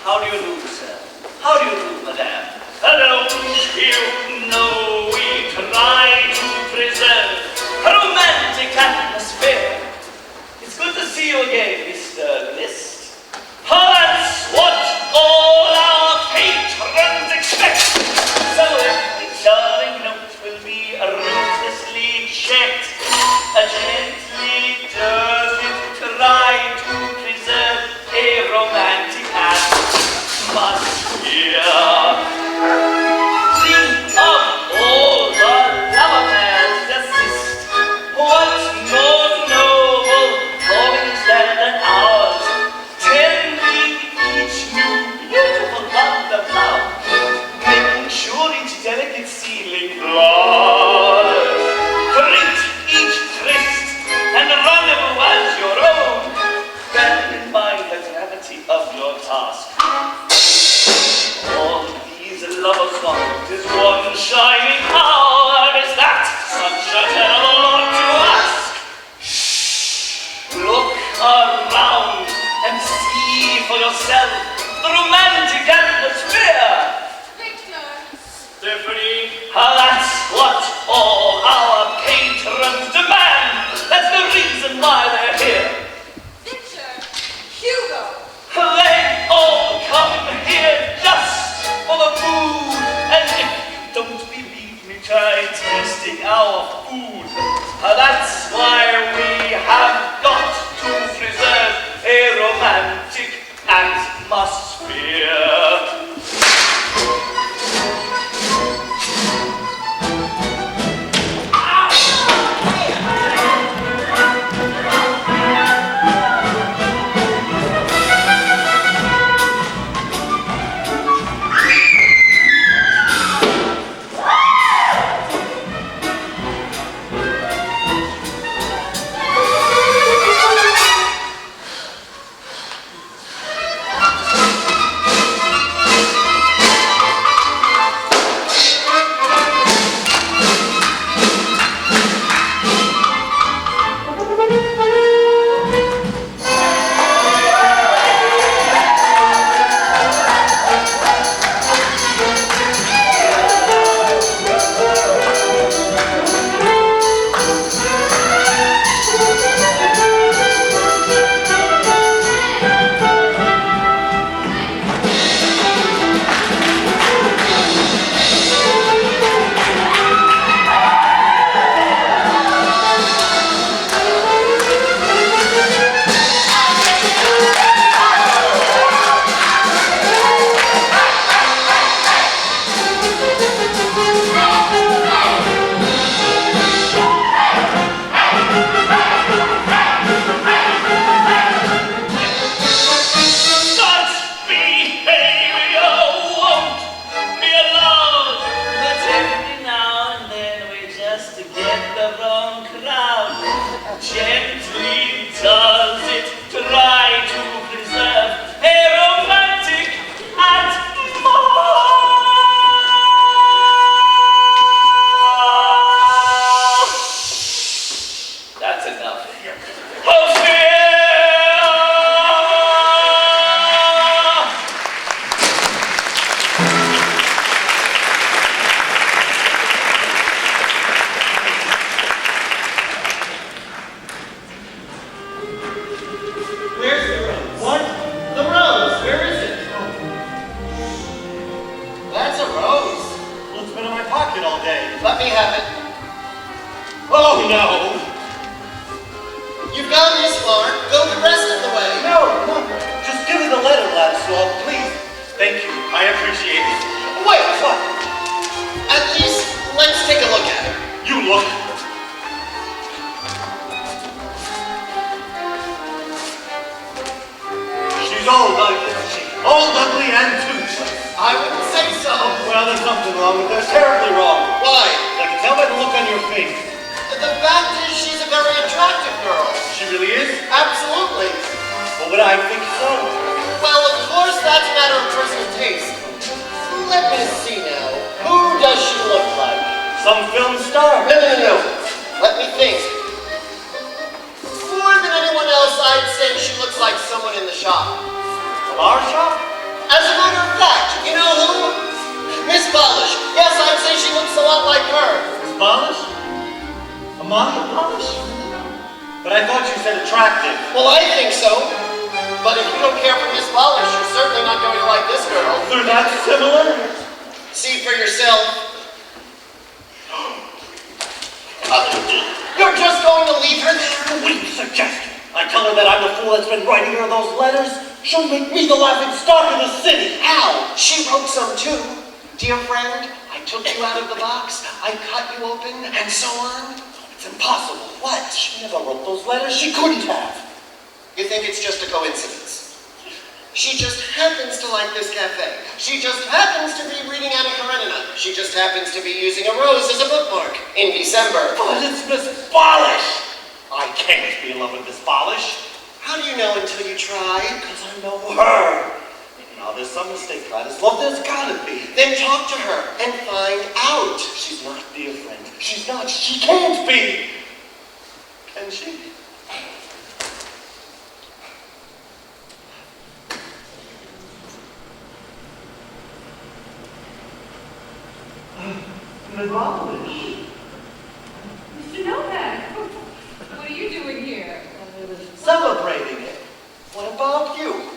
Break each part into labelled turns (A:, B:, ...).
A: How do you do, sir? How do you do, madame? Don't you know we try to preserve a romantic atmosphere? It's good to see you again, Mr. List. That's what all our patrons expect. So every charming note will be ruthlessly checked. Gently does it try to preserve a romantic atmosphere. Think of all the love affairs assist. What more noble callings than ours? Tending each new beautiful bud of love, making sure each delicate seedling blossoms. Treat each tryst and rendezvous as your own, bearing in mind the gravity of your task. All these lovers want is one shining hour. Is that such a terrible lot to ask? Shh! Look around and see for yourself the romantic atmosphere.
B: Victor!
A: Stephanie, that's what all our patrons demand. That's the reason why they're here.
B: Victor! Hugo!
A: They all come here just for the food. And if you don't believe me, try tasting our food. That's why we have got to preserve a romantic atmosphere.
C: Let me think. More than anyone else, I'd say she looks like someone in the shop.
A: From our shop?
C: As Polish. Yes, I'd say she looks a lot like her.
D: Miss Polish? Amanda Polish? But I thought you said attractive.
C: Well, I think so. But if you don't care for Miss Polish, you're certainly not going to like this girl.
D: They're that similar?
C: See for yourself. You're just going to leave her there?
D: What do you suggest? I tell her that I'm the fool that's been writing her those letters. She'll make me the laughing stock of the city.
C: Al, she wrote some too. Dear friend, I took you out of the box, I cut you open, and so on.
D: It's impossible. What? She never wrote those letters. She couldn't have.
C: You think it's just a coincidence? She just happens to like this cafe. She just happens to be reading Anna Karenina. She just happens to be using a rose as a bookmark in December.
D: But it's Miss Polish. I can't be in love with Miss Polish.
C: How do you know until you try?
D: Because I know her. Now, there's some mistake, Gladys. Love, there's gotta be.
C: Then talk to her and find out.
D: She's not, dear friend. She's not. She can't be. Can she? Miss Polish.
B: Mr. Novak, what are you doing here?
D: I was celebrating it. What about you?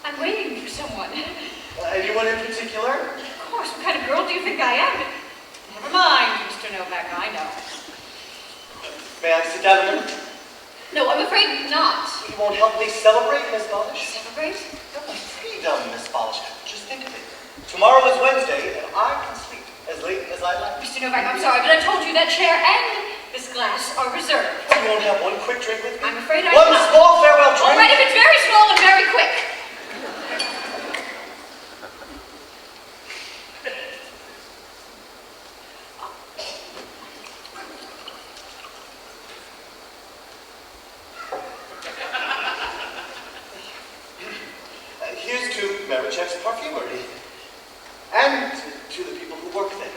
B: I'm waiting for someone.
D: Anyone in particular?
B: Of course, what kind of girl do you think I am? Never mind, Mr. Novak, I know.
D: May I sit down a minute?
B: No, I'm afraid not.
D: You won't help me celebrate, Miss Polish?
B: Celebrate?
D: My freedom, Miss Polish. Just think of it. Tomorrow is Wednesday, and I can sleep as late as I like.
B: Mr. Novak, I'm sorry, but I told you that chair and this glass are reserved.
D: You won't have one quick drink with me?
B: I'm afraid I
D: One
B: won't.
D: small farewell drink?
B: All right, if it's very small and very quick.
D: Here's to Marichek's Perfumery. And to the people who work there.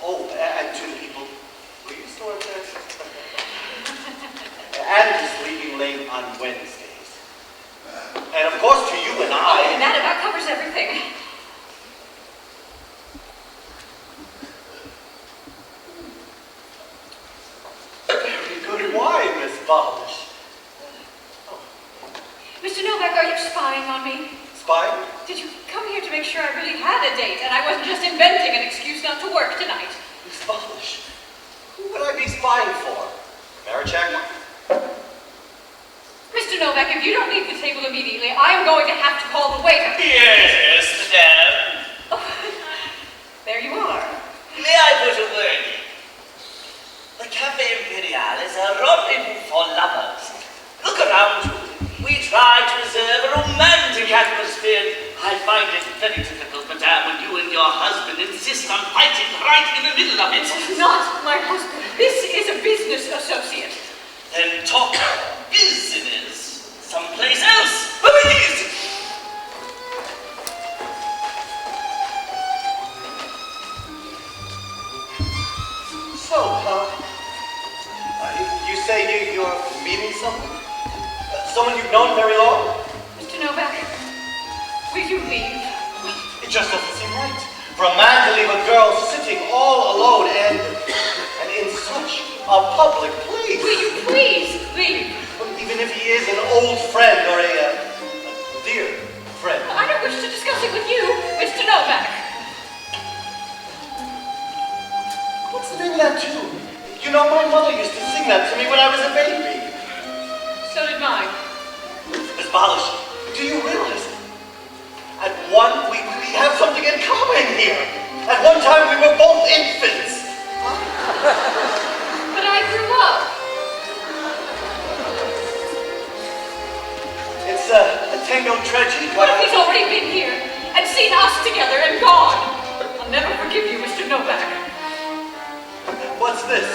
D: Oh, and to the people who used to work there. And to sleeping late on Wednesdays. And of course to you and I.
B: Oh, that covers everything.
D: Very good wine, Miss Polish.
B: Mr. Novak, are you spying on me?
D: Spying?
B: Did you come here to make sure I really had a date and I wasn't just inventing an excuse not to work tonight?
D: Miss Polish. Who would I be spying for? Marichek?
B: Mr. Novak, if you don't leave the table immediately, I am going to have to call the waiter.
A: Yes, madame.
B: Oh, there you are.
A: May I put a word in? The Cafe Imperial is a rendezvous for lovers. Look around you. We try to preserve a romantic atmosphere. I find it very difficult, madame, when you and your husband insist on fighting right in the middle of it.
B: Not my husband. This is a business associate.
A: Then talk business someplace else, please.
D: So, you say you're meeting someone? Someone you've known very long?
B: Mr. Novak, will you leave?
D: It just doesn't seem right. For a man to leave a girl sitting all alone and in such a public place.
B: Will you please leave?
D: Well, even if he is an old friend or a dear friend.
B: I don't wish to discuss it with you, Mr. Novak.
D: What's the name of that tune? You know, my mother used to sing that to me when I was a baby.
B: So did mine.
D: Miss Polish, do you realize at one, we have something in common here. At one time, we were both infants.
B: But I grew up.
D: It's a tango tragedy.
B: What if he's already been here and seen us together and gone? I'll never forgive you, Mr. Novak.
D: What's this?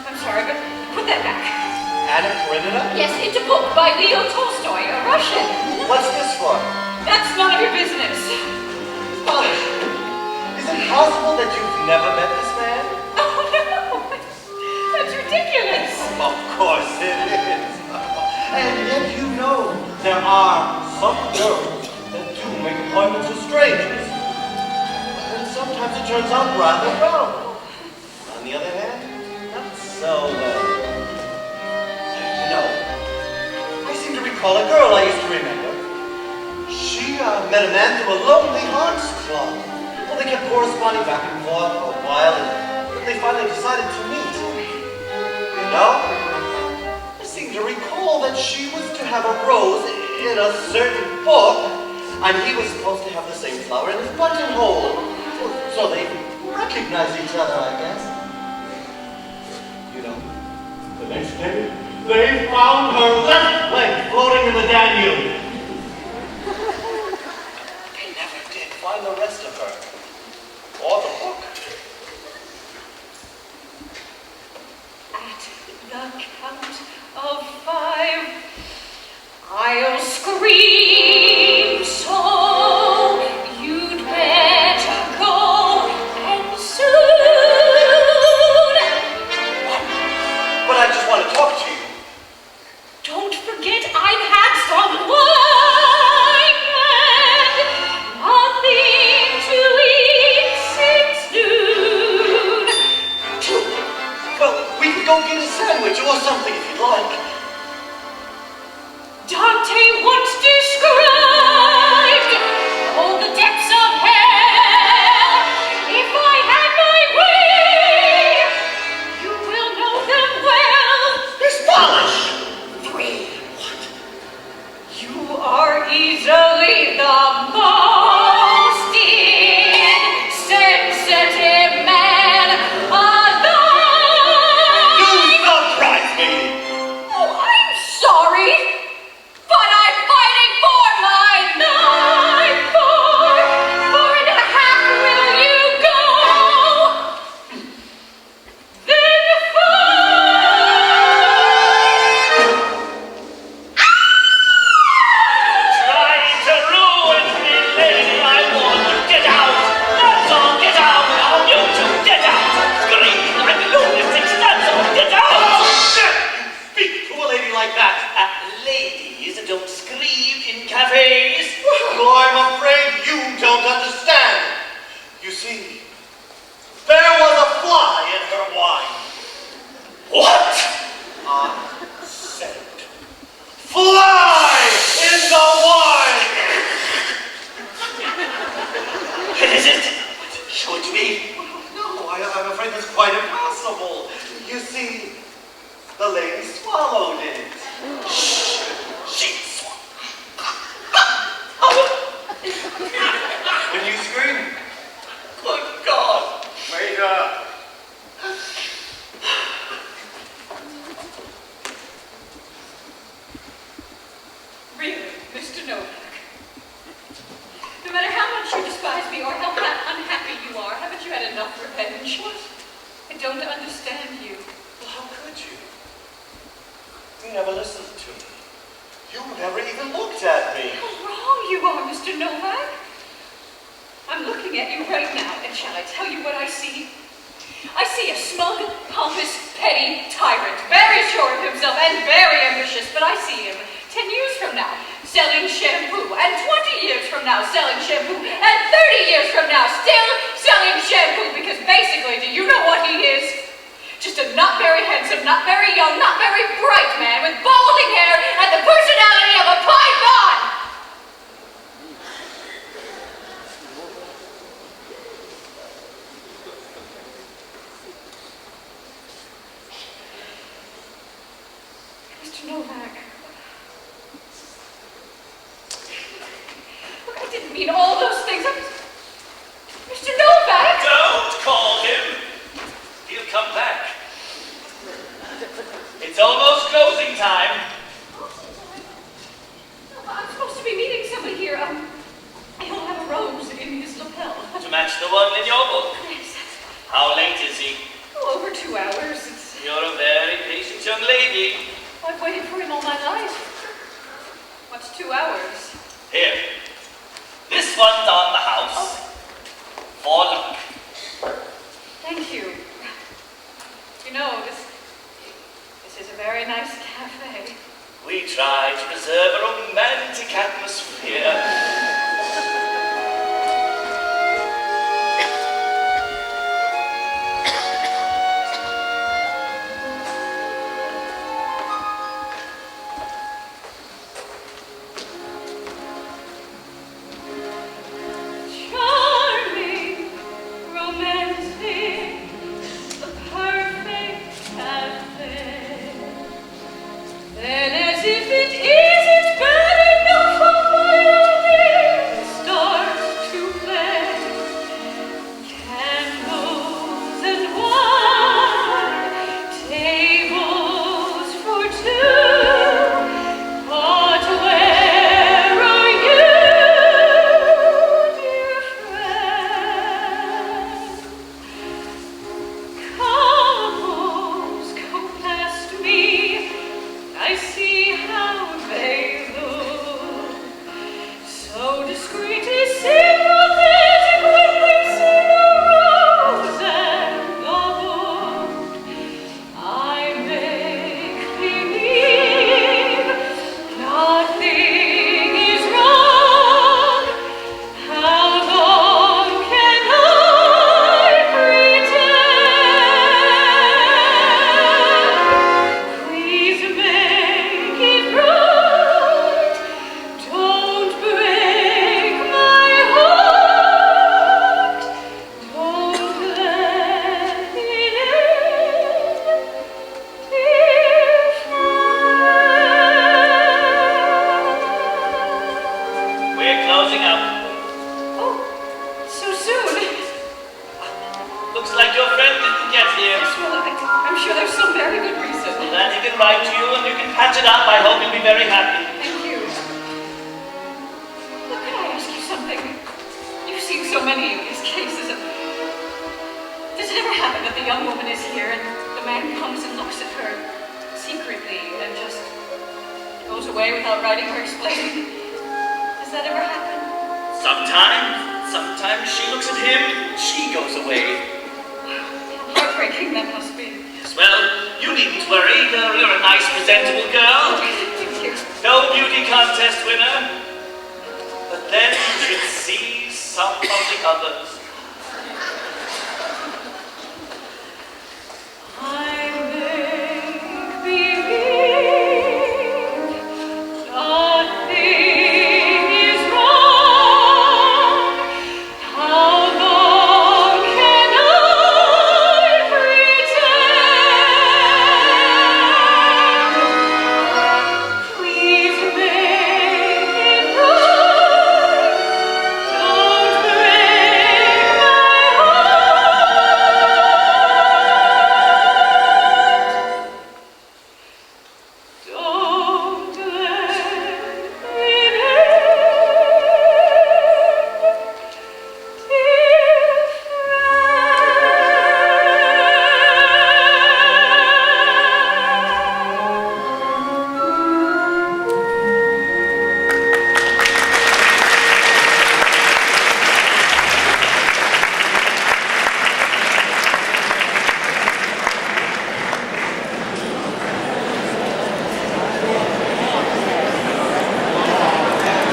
B: I'm sorry, but put that back.
D: Anna Karenina?
B: Yes, it's a book by Leo Tolstoy, a Russian.
D: What's this for?
B: That's none of your business.
D: Polish, is it possible that you've never met this man?
B: Oh, no. That's ridiculous.
D: Of course it is. And yet you know there are some girls that do make appointments with strangers. sometimes it turns out rather well. On the other hand, not so well. You know, I seem to recall a girl I used to remember. She met a man through a lonely hearts club. Well, they kept corresponding back and forth for a while, and they finally decided to meet. You know, I seem to recall that she was to have a rose in a certain book, and he was supposed to have the same flower in his buttonhole. So they recognized each other, I guess. You know, the next day, they found her left leg floating in the Danube. They never did find the rest of her, or the book.
B: At the count of 5, I'll scream, so you'd better go, and soon.
D: But I just want to talk to you.
B: Don't forget I've had some wine and nothing to eat since noon.
D: Well, we could go get a sandwich or something if you'd like.
B: Dante once described all the depths of hell. If I had my way, you will know them well.
D: Miss Polish!
B: 3. What? You are easily the most insensitive man alive.
D: You surprise me!
B: Oh, I'm sorry, but I'm fighting for my life. 4.5 will you go? Then 5.
A: Try to ruin me, lady. I want to get out. That's all. Get out. I want you to get out. Scream like lunatics. That's all. Get out.
D: Speak to a lady like that.
A: Ladies don't scream in cafes.
D: Well, I'm afraid you don't understand. You see, there was a fly in her wine.
A: What?
D: I said, fly in the wine!
A: Is it? Should be.
D: No, I'm afraid that's quite impossible. You see, the lady swallowed it.
A: She
D: When you scream,
A: Good God.
D: wait up.
B: Really, Mr. Novak? No matter how much you despise me or how unhappy you are, haven't you had enough revenge? What? I don't understand you.
D: Well, how could you? You never listened to me. You never even looked at me.
B: How wrong you are, Mr. Novak. I'm looking at you right now, and shall I tell you what I see? I see a smug, pompous, petty tyrant, very sure of himself and very ambitious, but I see him 10 years from now selling shampoo, and 20 years from now selling shampoo, and 30 years from now still selling shampoo, because basically, do you know what he is? Just a not very handsome, not very young, not very bright man with balding hair and the personality of a python! Mr. Novak. Look, I didn't mean all those things. Mr. Novak!
A: Don't call him. He'll come back. It's almost closing time.
B: I'm supposed to be meeting somebody here. He'll have a rose in his lapel.
A: To match the one in your book.
B: Yes,
A: How late is he?
B: over 2 hours.
A: You're a very patient young lady.
B: I've waited for him all my life. What's 2 hours?
A: Here. This one's on the house. For luck.
B: Thank you. You know, this is a very nice cafe.
A: We try to preserve a romantic atmosphere. We're closing up.
B: Oh, so soon.
A: Looks like your friend didn't get here.
B: Yes, well, I'm sure there's some very good reason.
A: Well, then he can write to you and you can patch it up. I hope you'll be very happy.
B: Thank you. Look, can I ask you something? You've seen so many of these cases. Does it ever happen that the young woman is here and the man comes and looks at her secretly and just goes away without writing or explaining? Does that ever happen?
A: Sometimes she looks at him and she goes away.
B: Heartbreaking that must be.
A: Yes, well, you needn't worry. You're a nice, presentable girl.
B: Thank you.
A: No beauty contest winner. But then you should see some of the others.